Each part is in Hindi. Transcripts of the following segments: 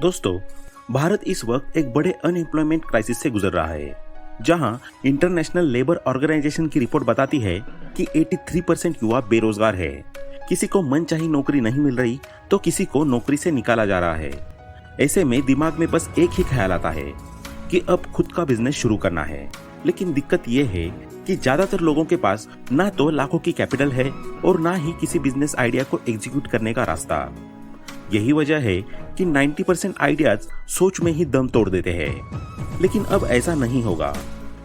दोस्तों, भारत इस वक्त एक बड़े अनएम्प्लॉयमेंट क्राइसिस से गुजर रहा है, जहां इंटरनेशनल लेबर ऑर्गेनाइजेशन की रिपोर्ट बताती है कि 83% युवा बेरोजगार है। किसी को मनचाही नौकरी नहीं मिल रही तो किसी को नौकरी से निकाला जा रहा है। ऐसे में दिमाग में बस एक ही ख्याल आता है कि अब खुद का बिजनेस शुरू करना है। लेकिन दिक्कत यह है कि ज्यादातर लोगों के पास ना तो लाखों की कैपिटल है और ना ही किसी बिजनेस आइडिया को एग्जीक्यूट करने का रास्ता। यही वजह है कि 90% आइडियाज सोच में ही दम तोड़ देते हैं। लेकिन अब ऐसा नहीं होगा,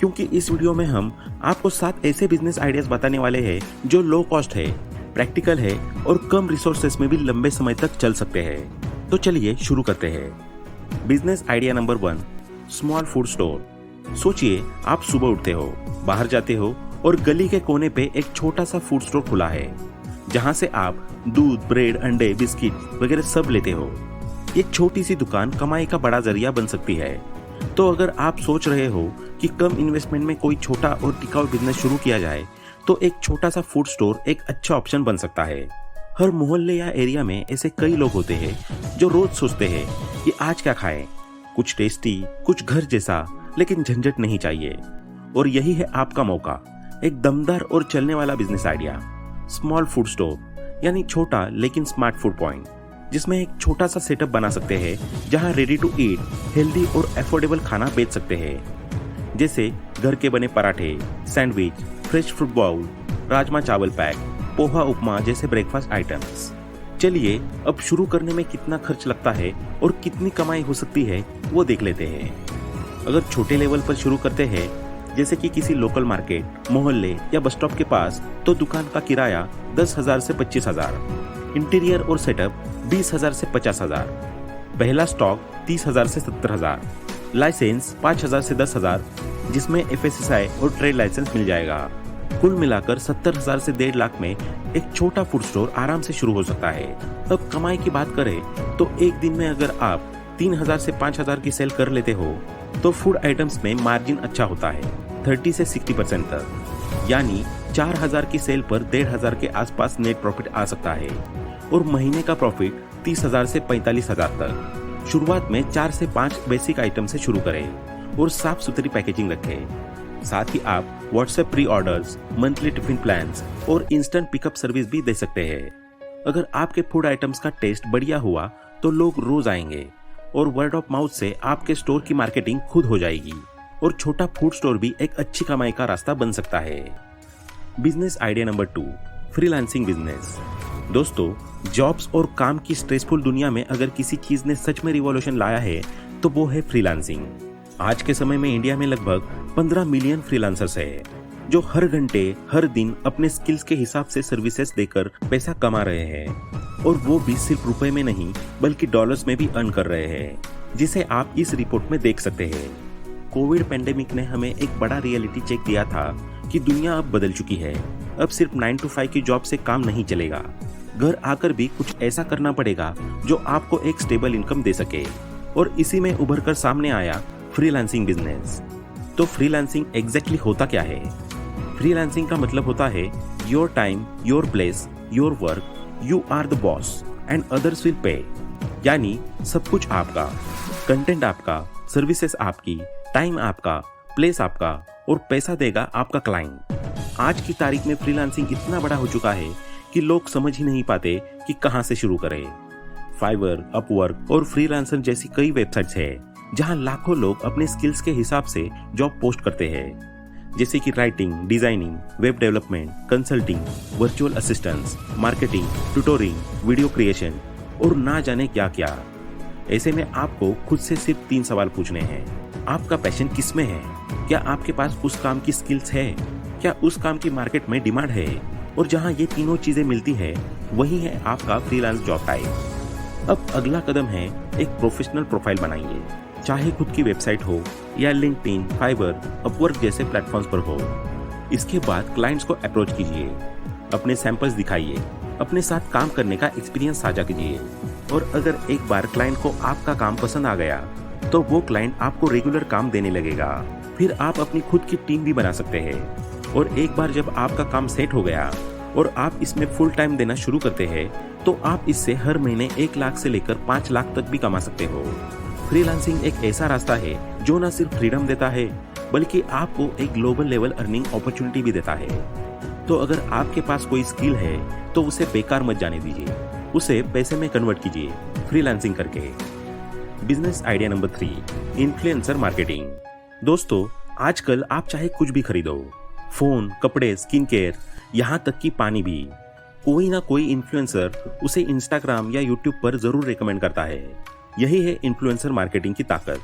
क्योंकि इस वीडियो में हम आपको 7 ऐसे बिजनेस आइडियाज बताने वाले हैं जो लो कॉस्ट है, प्रैक्टिकल है और कम रिसोर्सेस में भी लंबे समय तक चल सकते हैं। तो चलिए शुरू करते हैं। Business idea number 1, small food store. सोचिए, आप सुबह उठते हो, बाहर जाते हो और गली के कोने पे एक छोटा सा फूड स्टोर खुला है, जहां से आप दूध, ब्रेड, अंडे, बिस्किट वगैरह सब लेते हो। ये छोटी सी दुकान कमाई का बड़ा जरिया बन सकती है। तो अगर आप सोच रहे हो कि कम इन्वेस्टमेंट में कोई छोटा और टिकाऊ बिजनेस शुरू किया जाए, तो एक छोटा सा फूड स्टोर एक अच्छा ऑप्शन बन सकता है। हर मोहल्ले या एरिया में ऐसे कई लोग होते हैं जो रोज सोचते हैं कि आज क्या खाएं, कुछ टेस्टी, कुछ घर जैसा, लेकिन झंझट नहीं चाहिए। और यही है आपका मौका, एक दमदार और चलने वाला business idea, small food store, यानी छोटा लेकिन स्मार्ट फूड पॉइंट, जिसमें एक छोटा सा सेटअप बना सकते हैं जहां रेडी टू ईट, हेल्दी और अफोर्डेबल खाना बेच सकते हैं। जैसे घर के बने पराठे, sandwich, fresh fruit bowl, rajma चावल पैक, पोहा उपमा जैसे ब्रेकफास्ट आइटम्स। चलिए अब शुरू करने में कितना खर्च लगता है और कितनी कमाई हो सकती है वो देख लेते हैं। अगर छोटे लेवल पर शुरू करते हैं, जैसे कि किसी लोकल मार्केट, मोहल्ले या बस स्टॉप के पास, तो दुकान का किराया 10,000 से 25,000, इंटीरियर और सेटअप 20,000 से 50,000, पहला स्टॉक 30,000 से 70,000, लाइसेंस 5,000 से 10,000, जिसमें FSSAI और ट्रेड लाइसेंस मिल जाएगा। कुल मिलाकर 70,000 से 1.5 लाख में एक छोटा फूड स्टोर आराम से शुरू हो सकता है। अब कमाई की बात करें तो एक दिन में अगर आप 3,000 से 5,000 की सेल कर लेते हो, तो फूड आइटम्स में मार्जिन अच्छा होता है, 30 से 60% तक, यानी 4,000 की सेल पर 1,500 के आसपास नेट प्रॉफिट आ सकता है। और महीने का प्रॉफिट 30,000 से 45,000 तक। शुरुआत में 4 से 5 बेसिक आइटम से शुरू करें और साफ सुथरी पैकेजिंग रखें। साथ ही आप WhatsApp pre orders, monthly tiffin plans और इंस्टेंट पिकअप सर्विस भी दे सकते हैं। अगर आपके फूड आइटम्स का टेस्ट बढ़िया हुआ तो लोग रोज आएंगे और वर्ड ऑफ माउथ से आपके स्टोर की मार्केटिंग खुद हो जाएगी और छोटा फूड स्टोर भी एक अच्छी कमाई का रास्ता बन सकता है। Business idea number 2, freelancing business. दोस्तों, जॉब्स और काम की स्ट्रेसफुल दुनिया में अगर किसी चीज ने सच में रिवॉल्यूशन लाया है तो वो है फ्रीलांसिंग। आज के समय में इंडिया में लगभग 15 मिलियन फ्रीलांसर्स है, जो हर घंटे हर दिन अपने स्किल्स के हिसाब से सर्विसेज देकर पैसा कमा रहे हैं, और वो भी सिर्फ रुपए में नहीं बल्कि डॉलर्स में भी अर्न कर रहे हैं, जिसे आप इस रिपोर्ट में देख सकते हैं। कोविड पेंडेमिक ने हमें एक बड़ा रियलिटी चेक दिया था कि दुनिया अब बदल चुकी है। अब सिर्फ 9 to 5 की जॉब से काम नहीं चलेगा, घर आकर भी कुछ ऐसा करना पड़ेगा जो आपको एक स्टेबल इनकम दे सके। और इसी में उभर कर सामने आया फ्रीलांसिंग बिजनेस। तो फ्रीलांसिंग एग्जैक्टली होता क्या है? फ्रीलांसिंग का मतलब होता है your time, your place, your work, you are the boss and others will pay. यानी सब कुछ आपका, कंटेंट आपका, सर्विसेज आपकी, टाइम आपका, प्लेस आपका और पैसा देगा आपका क्लाइंट। आज की तारीख में फ्रीलांसिंग इतना बड़ा हो चुका है कि लोग समझ ही नहीं पाते कि कहां से शुरू करें। फाइवर, अपवर्क और फ्रीलांसर जैसी कई वेबसाइट्स हैं जहां लाखों लोग अपने स्किल्स के हिसाब से जॉब पोस्ट करते हैं, जैसे कि writing, designing, web development, consulting, virtual assistance, marketing, tutoring, video creation और ना जाने क्या क्या। ऐसे में आपको खुद से सिर्फ 3 सवाल पूछने हैं। आपका पैशन किस में है? क्या आपके पास उस काम की स्किल्स है? क्या उस काम की मार्केट में डिमांड है? और जहां ये तीनों चीजें मिलती है, वही है आपका फ्रीलांस जॉब टाइप। अब अगला कदम है एक प्रोफेशनल प्रोफाइल बनाइए, चाहे खुद की वेबसाइट हो या लिंक्डइन, फाइवर, अपवर्क जैसे प्लेटफॉर्म्स पर हो। इसके बाद क्लाइंट्स को अप्रोच कीजिए, अपने सैंपल्स दिखाइए, अपने साथ काम करने का एक्सपीरियंस साझा कीजिए। और अगर एक बार क्लाइंट को आपका काम पसंद आ गया, तो वो क्लाइंट आपको रेगुलर काम देने लगेगा। फिर आप अपनी खुद की टीम भी बना सकते हैं। और एक बार जब आपका काम सेट हो गया और आप इसमें फुल टाइम देना शुरू करते हैं, तो आप इससे हर महीने 1 लाख से लेकर 5 लाख तक भी कमा सकते हो। फ्रीलांसिंग एक ऐसा रास्ता है जो न सिर्फ फ्रीडम देता है बल्कि आपको एक ग्लोबल लेवल अर्निंग अपॉर्चुनिटी भी देता है। तो अगर आपके पास कोई स्किल है तो उसे बेकार मत जाने दीजिए, उसे पैसे में कन्वर्ट कीजिए फ्रीलांसिंग करके। Business idea number 3, influencer marketing. दोस्तों, आजकल आप चाहे कुछ भी खरीदो, फोन, कपड़े, स्किन केयर, यहाँ तक कि पानी भी, कोई ना कोई इन्फ्लुएंसर उसे इंस्टाग्राम या यूट्यूब पर जरूर रेकमेंड करता है। यही है इन्फ्लुएंसर मार्केटिंग की ताकत।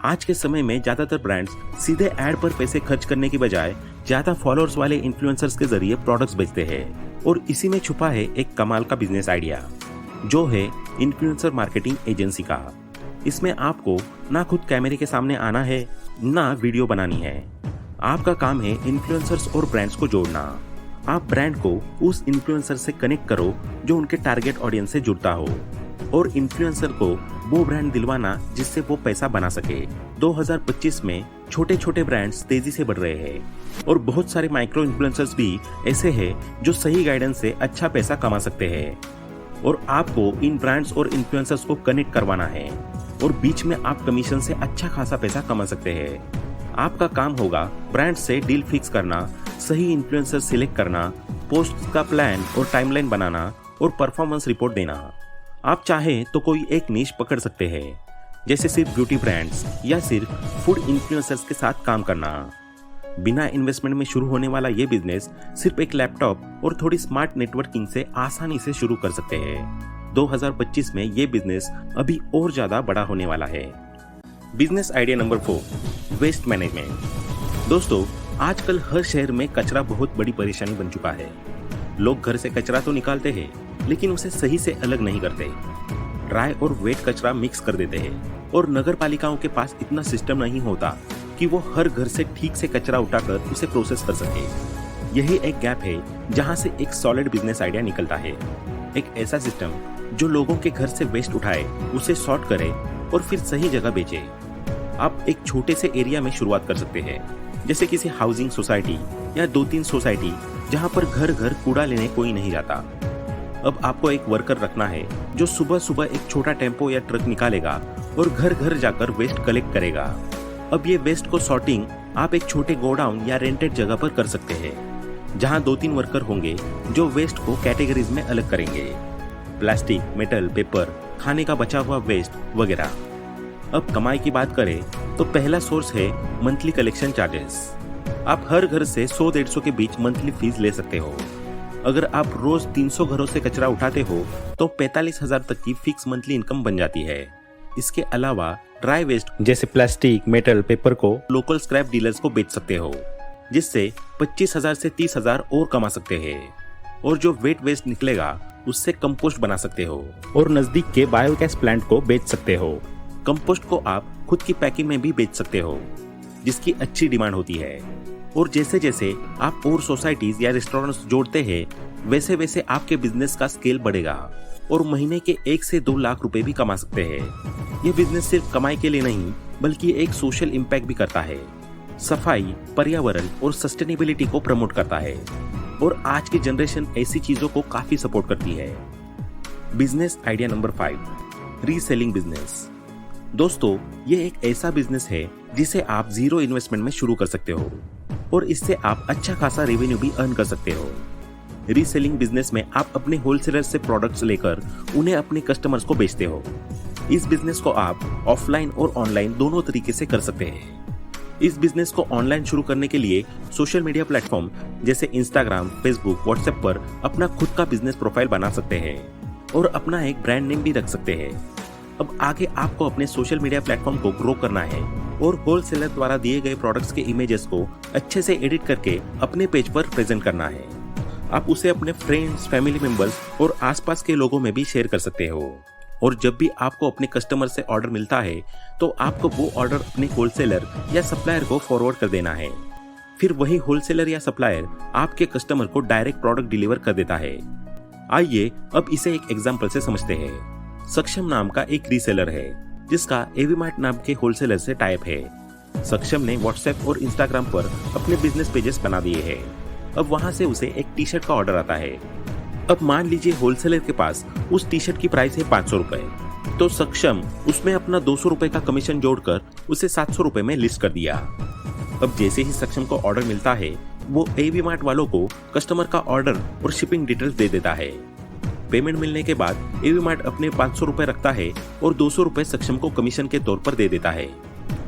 आज के समय में ज्यादातर ब्रांड्स सीधे एड पर पैसे खर्च करने की बजाय ज्यादा फॉलोअर्स वाले इन्फ्लुएंसर्स के जरिए प्रोडक्ट्स बेचते हैं और इसी में छुपा है एक कमाल का बिजनेस आइडिया, जो है इन्फ्लुएंसर मार्केटिंग एजेंसी का। इसमें आपको ना खुद कैमरे के सामने आना है ना वीडियो बनानी है। आपका काम है इन्फ्लुएंसर्स और ब्रांड्स को जोड़ना। आप ब्रांड को उस इन्फ्लुएंसर से कनेक्ट करो जो उनके टारगेट ऑडियंस से जुड़ता हो और इन्फ्लुएंसर को वो ब्रांड दिलवाना जिससे वो पैसा बना सके। 2025 में छोटे छोटे ब्रांड्स तेजी से बढ़ रहे हैं और बहुत सारे माइक्रो इन्फ्लुएंसर्स भी ऐसे हैं जो सही गाइडेंस से अच्छा पैसा कमा सकते हैं। और आपको इन ब्रांड्स और इन्फ्लुएंसर्स को कनेक्ट करवाना है और बीच में आप कमीशन से अच्छा खासा पैसा कमा सकते हैं। आपका काम होगा ब्रांड से डील फिक्स करना, सही इन्फ्लुएंसर सिलेक्ट करना, पोस्ट का प्लान और टाइमलाइन बनाना और परफॉर्मेंस रिपोर्ट देना। आप चाहें तो कोई एक निश पकड़ सकते हैं, जैसे सिर्फ ब्यूटी ब्रांड्स या सिर्फ फूड इन्फ्लुएंसर्स के साथ काम करना। बिना इन्वेस्टमेंट में शुरू होने वाला ये बिजनेस सिर्फ एक लैपटॉप और थोड़ी स्मार्ट नेटवर्किंग से आसानी से शुरू कर सकते हैं। 2025 में ये बिजनेस अभी और ज्यादा बड़ा होने वाला है। Business idea number 4, waste management. दोस्तों, आजकल हर शहर में कचरा बहुत बड़ी परेशानी बन चुका है। लोग घर से कचरा तो निकालते हैं लेकिन उसे सही से अलग नहीं करते। ड्राई और वेट कचरा मिक्स कर देते हैं और नगर पालिकाओं के पास इतना सिस्टम नहीं होता कि वो हर घर से ठीक से कचरा उठाकर उसे प्रोसेस कर सके। यही एक गैप है जहां से एक सॉलिड बिजनेस आइडिया निकलता है। एक ऐसा सिस्टम जो लोगों के घर से वेस्ट उठाए, उसे सॉर्ट करे और फिर सही जगह बेचे। आप एक छोटे से एरिया में शुरुआत कर सकते हैं, जैसे किसी हाउसिंग सोसाइटी या 2-3 सोसाइटी जहां पर घर घर कूड़ा लेने कोई नहीं जाता। अब आपको एक वर्कर रखना है जो सुबह सुबह एक छोटा टेम्पो या ट्रक निकालेगा और घर घर जाकर वेस्ट कलेक्ट करेगा। अब ये वेस्ट को सॉर्टिंग आप एक छोटे गोडाउन या रेंटेड जगह पर कर सकते हैं, जहां 2-3 वर्कर होंगे जो वेस्ट को कैटेगरीज में अलग करेंगे, प्लास्टिक, मेटल, पेपर, खाने का बचा हुआ वेस्ट वगैरह। अब कमाई की बात करें तो पहला सोर्स है मंथली कलेक्शन चार्जेस। आप हर घर से 100-150 के बीच मंथली फीस ले सकते हो। अगर आप रोज 300 घरों से कचरा उठाते हो तो 45,000 तक की फिक्स मंथली इनकम बन जाती है। इसके अलावा ड्राई वेस्ट जैसे प्लास्टिक, मेटल, पेपर को लोकल स्क्रैप डीलर्स को बेच सकते हो, जिससे 25,000 से 30,000 और कमा सकते हैं। और जो वेट वेस्ट निकलेगा उससे कंपोस्ट बना सकते हो और नजदीक के बायोगैस प्लांट को बेच सकते हो। कंपोस्ट को आप खुद की पैकिंग में भी बेच सकते हो, जिसकी अच्छी डिमांड होती है। और जैसे जैसे आप और सोसाइटीज या रेस्टोरेंट्स जोड़ते हैं, वैसे वैसे आपके बिजनेस का स्केल बढ़ेगा और महीने के 1 से 2 लाख रुपए भी कमा सकते हैं। ये बिजनेस सिर्फ कमाई के लिए नहीं बल्कि एक सोशल इम्पैक्ट भी करता है। सफाई, पर्यावरण और सस्टेनेबिलिटी को प्रमोट करता है और आज की जनरेशन ऐसी चीजों को काफी सपोर्ट करती है। Business idea number 5, reselling business. दोस्तों, ये एक ऐसा बिजनेस है जिसे आप जीरो इन्वेस्टमेंट में शुरू कर सकते हो और इससे आप अच्छा खासा रेवेन्यू भी अर्न कर सकते हो। रीसेलिंग बिजनेस में आप अपने होलसेलर से प्रोडक्ट्स लेकर उन्हें अपने कस्टमर्स को बेचते हो। इस बिजनेस को आप ऑफलाइन और ऑनलाइन दोनों तरीके से कर सकते हैं। इस बिजनेस को ऑनलाइन शुरू करने के लिए सोशल मीडिया प्लेटफॉर्म जैसे इंस्टाग्राम, फेसबुक, व्हाट्सएप पर अपना खुद का बिजनेस प्रोफाइल बना सकते हैं और अपना एक ब्रांड नेम भी रख सकते हैं। अब आगे आपको अपने सोशल मीडिया प्लेटफॉर्म को ग्रो करना है और होलसेलर द्वारा दिए गए प्रोडक्ट्स के इमेजेस को अच्छे से एडिट करके अपने पेज पर प्रेजेंट करना है। आप उसे अपने फ्रेंड्स, फैमिली मेंबर्स और आसपास के लोगों में भी शेयर कर सकते हो। और जब भी आपको अपने कस्टमर से ऑर्डर मिलता है तो आपको वो ऑर्डर अपने होलसेलर या सप्लायर को फॉरवर्ड कर देना है। फिर वही होलसेलर या सप्लायर आपके कस्टमर को डायरेक्ट प्रोडक्ट डिलीवर कर देता है। आइए अब इसे एक एग्जाम्पल से समझते हैं। सक्षम नाम का एक रीसेलर है जिसका एवीमार्ट नाम के होलसेलर से टाइप है। सक्षम ने व्हाट्सएप और इंस्टाग्राम पर अपने बिजनेस पेजेस बना दिए हैं। अब वहां से उसे एक टी शर्ट का ऑर्डर आता है। अब मान लीजिए होलसेलर के पास उस टी शर्ट की प्राइस है 500 रुपए, तो सक्षम उसमें अपना 200 रुपए का कमीशन जोड़कर उसे 700 रुपए में लिस्ट कर दिया। अब जैसे ही सक्षम को ऑर्डर मिलता है, वो एवी मार्ट वालों को कस्टमर का ऑर्डर और शिपिंग डिटेल्स दे देता है। पेमेंट मिलने के बाद एवी मार्ट अपने 500 रुपए रखता है और 200 रुपए सक्षम को कमीशन के तौर पर दे देता है।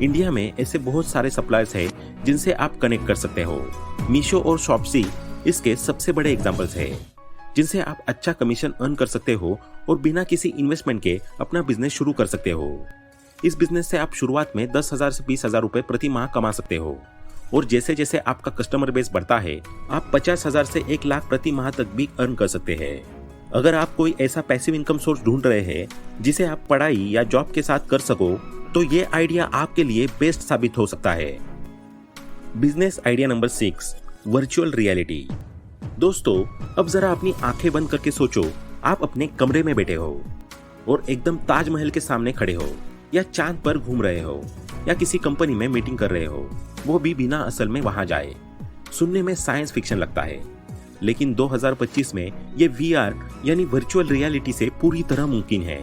इंडिया में ऐसे बहुत सारे सप्लायर्स हैं जिनसे आप कनेक्ट कर सकते हो। मीशो और शॉप्सी इसके सबसे बड़े एग्जांपल्स हैं, जिनसे आप अच्छा कमीशन अर्न कर सकते हो और बिना किसी इन्वेस्टमेंट के अपना बिजनेस शुरू कर सकते हो। इस बिजनेस से आप शुरुआत में 10,000 से 20,000 रुपए प्रति माह कमा सकते हो और जैसे जैसे आपका कस्टमर बेस बढ़ता है, आप 50,000 से 1 लाख प्रति माह तक भी अर्न कर सकते हैं। अगर आप कोई ऐसा पैसिव इनकम सोर्स ढूंढ रहे हैं जिसे आप पढ़ाई या जॉब के साथ कर सको, तो ये आइडिया आपके लिए बेस्ट साबित हो सकता है। Business idea number 6, virtual reality. दोस्तों, अब जरा अपनी आंखें बंद करके सोचो, आप अपने कमरे में बैठे हो और एकदम ताजमहल के सामने खड़े हो या चांद पर घूम रहे हो या किसी कंपनी में मीटिंग कर रहे हो, वो भी बिना असल में वहां जाए। सुनने में साइंस फिक्शन लगता है, लेकिन 2025 में ये VR यानी वर्चुअल रियलिटी से पूरी तरह मुमकिन है।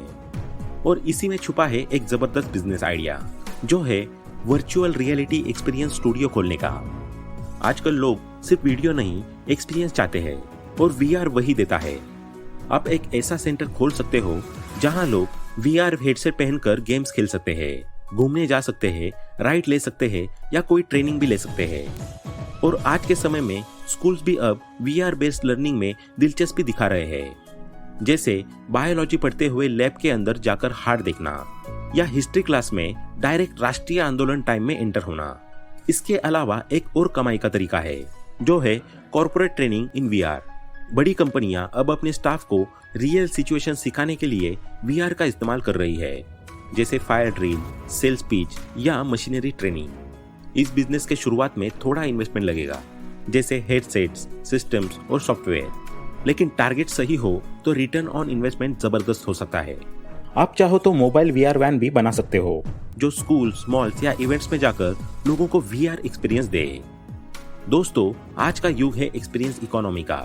और इसी में छुपा है एक जबरदस्त बिजनेस आइडिया, जो है वर्चुअल रियलिटी एक्सपीरियंस स्टूडियो खोलने का। आजकल लोग सिर्फ वीडियो नहीं, एक्सपीरियंस चाहते हैं और VR वही देता है। आप एक ऐसा सेंटर खोल सकते हो जहां लोग VR हेडसेट पहनकर गेम्स खेल सकते हैं, घूमने जा सकते हैं, राइड ले सकते हैं या कोई ट्रेनिंग भी ले सकते हैं। और आज के समय में स्कूल्स भी अब VR बेस्ड लर्निंग में दिलचस्पी दिखा रहे हैं, जैसे बायोलॉजी पढ़ते हुए लैब के अंदर जाकर हार्ट देखना या हिस्ट्री क्लास में डायरेक्ट राष्ट्रीय आंदोलन टाइम में एंटर होना। इसके अलावा एक और कमाई का तरीका है, जो है कॉर्पोरेट ट्रेनिंग इन VR। बड़ी कंपनियां अब अपने स्टाफ को रियल सिचुएशन सिखाने के लिए VR का इस्तेमाल कर रही है, जैसे फायर ड्रिल, सेल्स पिच या मशीनरी ट्रेनिंग। इस बिजनेस के शुरुआत में थोड़ा इन्वेस्टमेंट लगेगा, जैसे हेडसेट्स, सिस्टम्स और सॉफ्टवेयर, लेकिन टारगेट सही हो तो रिटर्न ऑन इन्वेस्टमेंट जबरदस्त हो सकता है। आप चाहो तो मोबाइल VR वैन भी बना सकते हो, जो स्कूल्स, मॉल्स या इवेंट्स में जाकर लोगों को VR एक्सपीरियंस दे। दोस्तों, आज का युग है एक्सपीरियंस इकोनॉमी का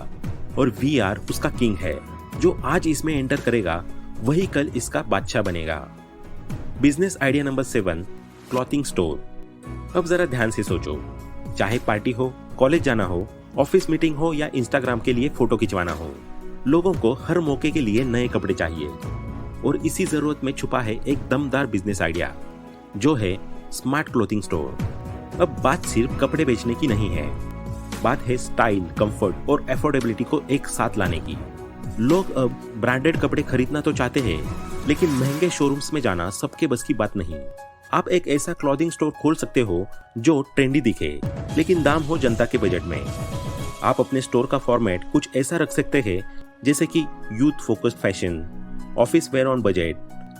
और VR उसका किंग है। जो आज इसमें एंटर करेगा वही कल इसका बादशाह बनेगा। Business idea number 7, clothing store. अब जरा ध्यान से सोचो, चाहे पार्टी हो, कॉलेज जाना हो, ऑफिस मीटिंग हो या इंस्टाग्राम के लिए फोटो खिंचवाना हो, लोगों को हर मौके के लिए नए कपड़े चाहिए और इसी जरूरत में छुपा है एक दमदार बिजनेस आइडिया, जो है स्मार्ट क्लोथिंग स्टोर। अब बात सिर्फ कपड़े बेचने की नहीं है, बात है स्टाइल, कंफर्ट और अफोर्डेबिलिटी को एक साथ लाने की। लोग अब ब्रांडेड कपड़े खरीदना तो चाहते हैं, लेकिन महंगे शोरूम्स में जाना सबके बस की बात नहीं। आप एक ऐसा क्लॉथिंग स्टोर खोल सकते हो जो ट्रेंडी दिखे, लेकिन दाम हो जनता के बजट में। आप अपने स्टोर का फॉर्मेट कुछ ऐसा रख सकते हैं जैसे कि youth focused fashion, office wear on budget,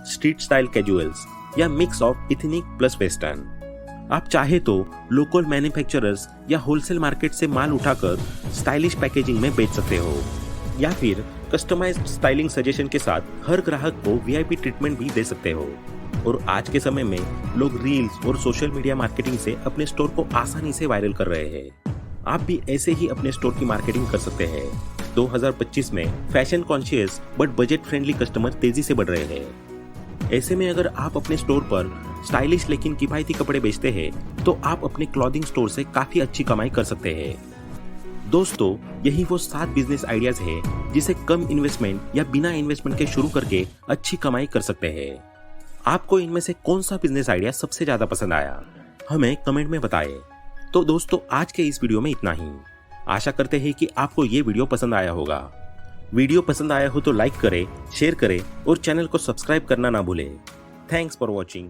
street style casuals या mix of ethnic plus western. आप चाहे तो लोकल मैन्युफैक्चरर्स या होलसेल मार्केट से माल उठाकर स्टाइलिश पैकेजिंग में बेच सकते हो, या फिर कस्टमाइज्ड स्टाइलिंग सजेशन के साथ हर ग्राहक को VIP ट्रीटमेंट भी दे सकते हो। और आज के समय में लोग रील्स और सोशल मीडिया मार्केटिंग से अपने स्टोर को आसानी से वायरल कर रहे हैं। आप भी ऐसे ही अपने स्टोर की मार्केटिंग कर सकते हैं। 2025 में fashion conscious but budget friendly customer तेजी से बढ़ रहे हैं। ऐसे में अगर आप अपने स्टोर पर स्टाइलिश लेकिन किफायती कपड़े बेचते हैं, तो आप अपने क्लॉथिंग स्टोर से काफी अच्छी कमाई कर सकते हैं। दोस्तों, यही वो 7 बिजनेस आइडियाज है जिसे कम इन्वेस्टमेंट या बिना इन्वेस्टमेंट के शुरू करके अच्छी कमाई कर सकते हैं। आपको इनमें से कौन सा बिजनेस आइडिया सबसे ज्यादा पसंद आया, हमें कमेंट में बताएं। तो दोस्तों, आज के इस वीडियो में इतना ही। आशा करते हैं कि आपको ये वीडियो पसंद आया होगा। वीडियो पसंद आया हो तो लाइक करें, शेयर करें और चैनल को सब्सक्राइब करना ना भूलें। Thanks for watching.